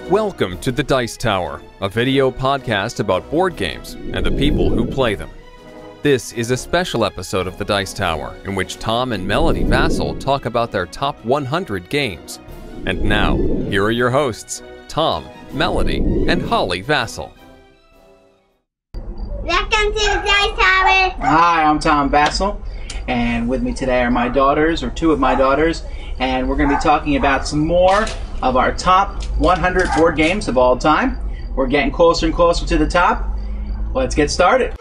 Welcome to the Dice Tower, a video podcast about board games and the people who play them. This is a special episode of the Dice Tower in which Tom and Melody Vasel talk about their top 100 games. And now, here are your hosts, Tom, Melody, and Holly Vasel. Welcome to the Dice Tower. Hi, I'm Tom Vasel, and with me today are my daughters, or two of my daughters, and we're going to be talking about some more of our top 100 board games of all time. We're getting closer and closer to the top. Let's get started.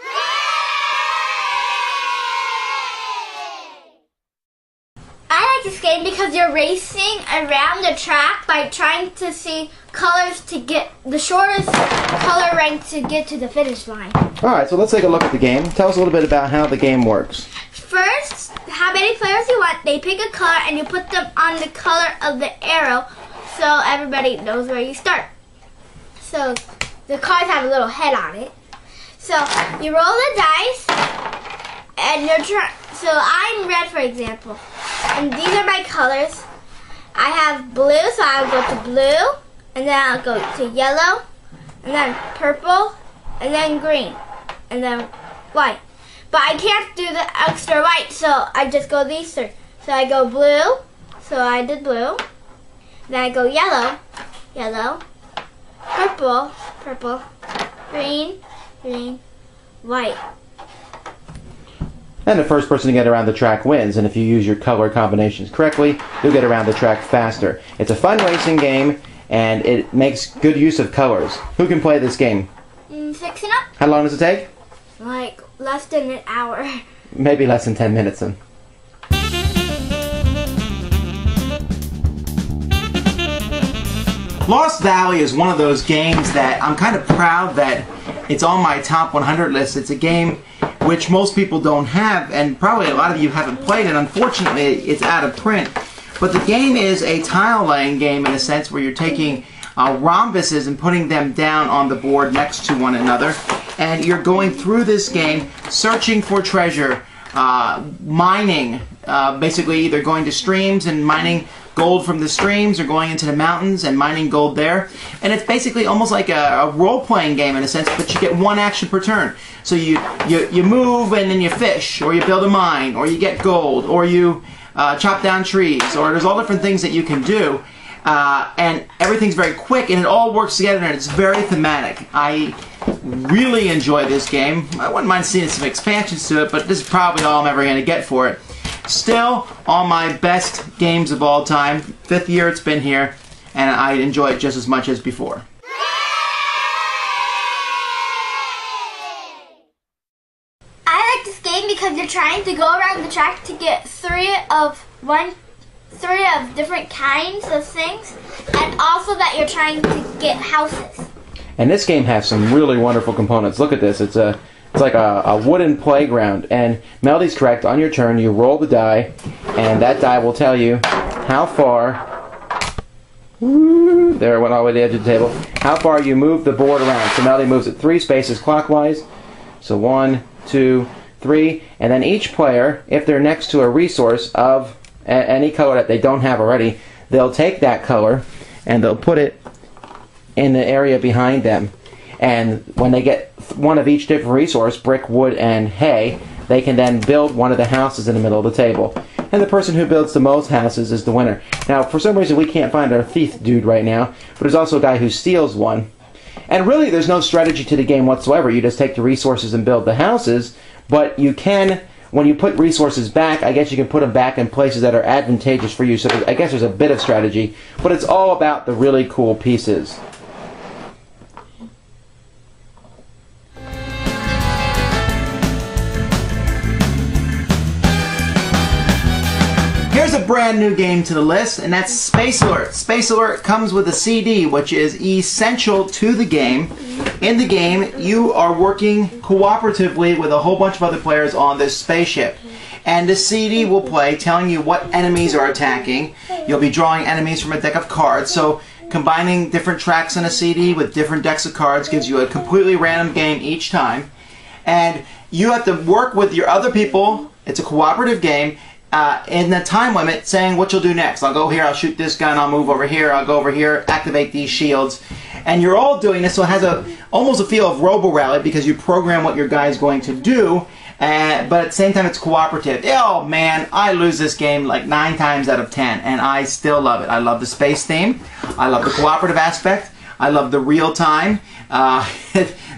I like this game because you're racing around the track by trying to see colors to get the shortest color rank to get to the finish line. Alright, so let's take a look at the game. Tell us a little bit about how the game works. First, how many players you want, they pick a color and you put them on the color of the arrow so everybody knows where you start. So the cards have a little head on it. So you roll the dice and you're trying. So I'm red, for example, and these are my colors. I have blue, so I'll go to blue, and then I'll go to yellow, and then purple, and then green, and then white. But I can't do the extra white, so I just go these three. So I go blue, so I did blue. Then I go yellow, yellow, purple, purple, green, green, white. And the first person to get around the track wins, and if you use your color combinations correctly, you'll get around the track faster. It's a fun racing game, and it makes good use of colors. Who can play this game? 6 and up. How long does it take? Like less than an hour. Maybe less than 10 minutes then. Lost Valley is one of those games that I'm kind of proud that it's on my top 100 list. It's a game which most people don't have, and probably a lot of you haven't played it. Unfortunately, it's out of print. But the game is a tile-laying game in a sense where you're taking rhombuses and putting them down on the board next to one another. And you're going through this game searching for treasure, mining, basically either going to streams and mining gold from the streams or going into the mountains and mining gold there. And it's basically almost like a role-playing game in a sense, but you get one action per turn. So you move and then you fish, or you build a mine, or you get gold, or you chop down trees, or there's all different things that you can do. And everything's very quick, and it all works together, and it's very thematic. I really enjoy this game. I wouldn't mind seeing some expansions to it, but this is probably all I'm ever going to get for it. Still, all my best games of all time. 5th year it's been here, and I enjoy it just as much as before. I like this game because you're trying to go around the track to get three of different kinds of things, and also that you're trying to get houses. And this game has some really wonderful components. Look at this. It's like a wooden playground. And Melody's correct. On your turn, you roll the die, and that die will tell you how far... There, it went all the way to the edge of the table. How far you move the board around. So Melody moves it 3 spaces clockwise. So 1, 2, 3. And then each player, if they're next to a resource of any color that they don't have already, they'll take that color and they'll put it in the area behind them. And when they get one of each different resource, brick, wood, and hay, they can then build one of the houses in the middle of the table. And the person who builds the most houses is the winner. Now, for some reason, we can't find our thief dude right now, but there's also a guy who steals one. And really, there's no strategy to the game whatsoever. You just take the resources and build the houses, but you can... When you put resources back, I guess you can put them back in places that are advantageous for you. So I guess there's a bit of strategy, but it's all about the really cool pieces. Here's a brand new game to the list, and that's Space Alert. Space Alert comes with a CD, which is essential to the game. In the game, you are working cooperatively with a whole bunch of other players on this spaceship. And the CD will play telling you what enemies are attacking. You'll be drawing enemies from a deck of cards. So combining different tracks on a CD with different decks of cards gives you a completely random game each time. And you have to work with your other people. It's a cooperative game. in the time limit saying what you'll do next. I'll go here, I'll shoot this gun, I'll move over here, I'll go over here, activate these shields. And you're all doing this, so it has almost a feel of Robo-Rally because you program what your guy's going to do, but at the same time it's cooperative. Oh man, I lose this game like 9 times out of 10, and I still love it. I love the space theme, I love the cooperative aspect, I love the real time.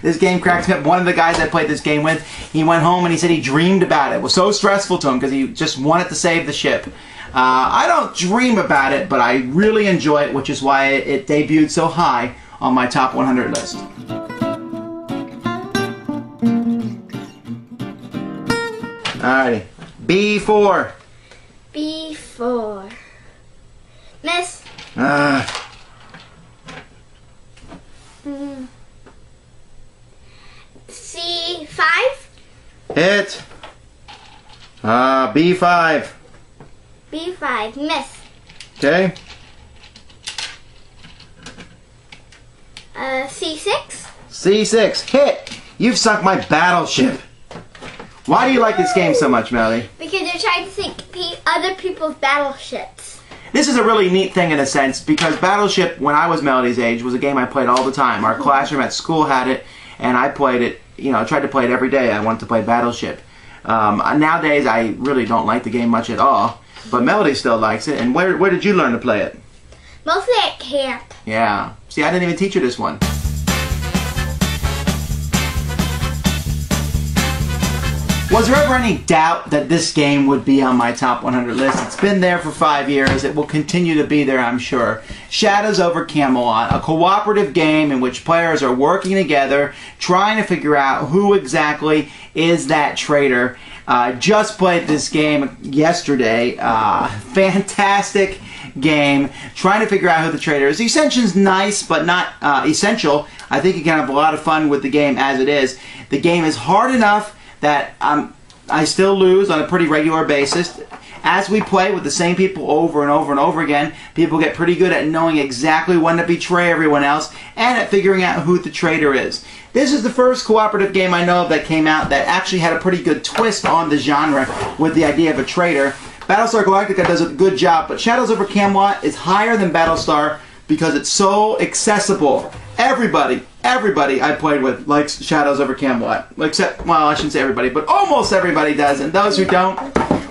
This game cracks me up. One of the guys I played this game with, he went home and he said he dreamed about it. It was so stressful to him because he just wanted to save the ship. I don't dream about it, but I really enjoy it, which is why it debuted so high on my top 100 list. Alrighty, B4. B4. Miss. C5. Hit. B5. B5. Miss. Okay. C6. C6. Hit. You've sunk my battleship. Why do you like this game so much, Melody? Because you're trying to sink other people's battleships. This is a really neat thing in a sense because Battleship, when I was Melody's age, was a game I played all the time. Our classroom at school had it, and I played it. You know, I tried to play it every day. I wanted to play Battleship. Nowadays, I really don't like the game much at all, but Melody still likes it. And where did you learn to play it? Mostly at camp. Yeah. See, I didn't even teach you this one. Was there ever any doubt that this game would be on my top 100 list? It's been there for 5 years. It will continue to be there, I'm sure. Shadows over Camelot, a cooperative game in which players are working together, trying to figure out who exactly is that traitor. Just played this game yesterday. Fantastic game. Trying to figure out who the traitor is. The Ascension's nice, but not essential. I think you can have a lot of fun with the game as it is. The game is hard enough that I still lose on a pretty regular basis. As we play with the same people over and over and over again, people get pretty good at knowing exactly when to betray everyone else and at figuring out who the traitor is. This is the first cooperative game I know of that came out that actually had a pretty good twist on the genre with the idea of a traitor. Battlestar Galactica does a good job, but Shadows over Camelot is higher than Battlestar because it's so accessible. Everybody I played with likes Shadows over Camelot. Except, well, I shouldn't say everybody, but almost everybody does. And those who don't,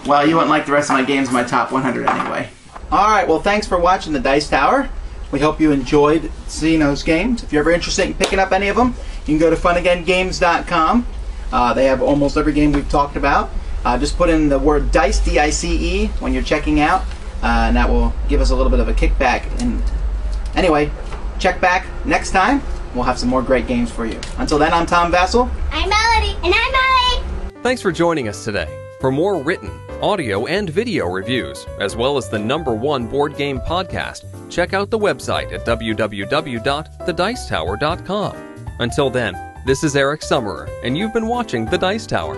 well, you won't like the rest of my games in my top 100 anyway. Alright, well, thanks for watching the Dice Tower. We hope you enjoyed seeing those games. If you're ever interested in picking up any of them, you can go to funagaingames.com. They have almost every game we've talked about. Just put in the word DICE, D-I-C-E, when you're checking out, and that will give us a little bit of a kickback. And anyway, check back next time. We'll have some more great games for you. Until then, I'm Tom Vasel. I'm Melody. And I'm Melody. Thanks for joining us today. For more written, audio, and video reviews, as well as the #1 board game podcast, check out the website at www.thedicetower.com. Until then, this is Eric Summerer, and you've been watching The Dice Tower.